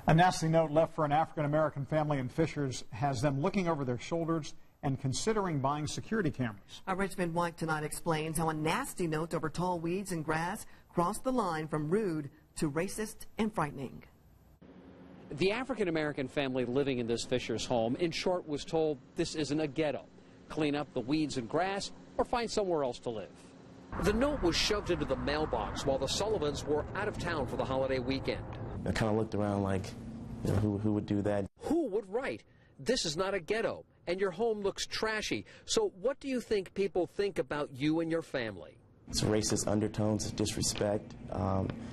A nasty note left for an African-American family in Fishers has them looking over their shoulders and considering buying security cameras. Our Richmond White tonight explains how a nasty note over tall weeds and grass crossed the line from rude to racist and frightening. The African-American family living in this Fishers home, in short, was told this isn't a ghetto. Clean up the weeds and grass or find somewhere else to live. The note was shoved into the mailbox while the Sullivans were out of town for the holiday weekend. I kind of looked around like, you know, who would do that? Who would write, "This is not a ghetto, and your home looks trashy"? So what do you think people think about you and your family? It's racist undertones, it's disrespect,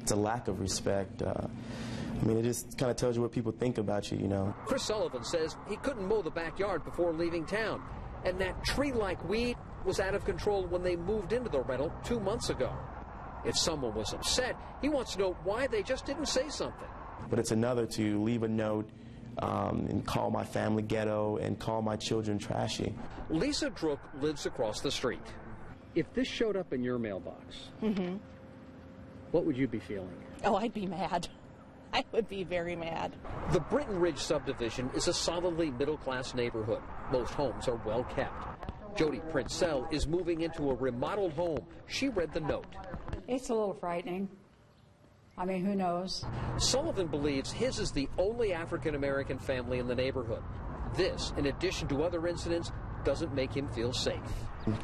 it's a lack of respect. I mean, it just kind of tells you what people think about you, you know. Chris Sullivan says he couldn't mow the backyard before leaving town, and that tree-like weed was out of control when they moved into the rental 2 months ago. If someone was upset, he wants to know why they just didn't say something. But it's another to leave a note and call my family ghetto and call my children trashy. Lisa Drook lives across the street. If this showed up in your mailbox, what would you be feeling? Oh, I'd be mad. I would be very mad. The Britton Ridge subdivision is a solidly middle-class neighborhood. Most homes are well kept. Jody Princell is moving into a remodeled home. She read the note. It's a little frightening. I mean, who knows? Sullivan believes his is the only African-American family in the neighborhood. This, in addition to other incidents, doesn't make him feel safe.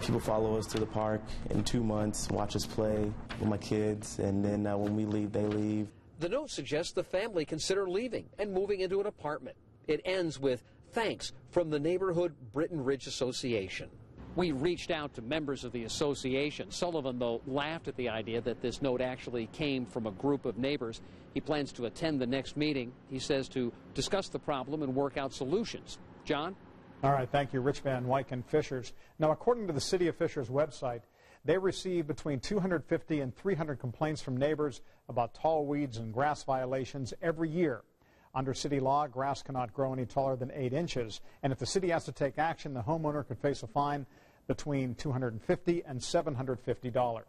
People follow us to the park in 2 months, watch us play with my kids, and then when we leave, they leave. The note suggests the family consider leaving and moving into an apartment. It ends with thanks from the Neighborhood Britton Ridge Association. We reached out to members of the association. Sullivan, though, laughed at the idea that this note actually came from a group of neighbors. He plans to attend the next meeting, he says, to discuss the problem and work out solutions. John? All right, thank you, Rich Van Wyk and Fishers. Now, according to the City of Fishers website, they receive between 250 and 300 complaints from neighbors about tall weeds and grass violations every year. Under city law, grass cannot grow any taller than 8 inches, and if the city has to take action, the homeowner could face a fine between $250 and $750.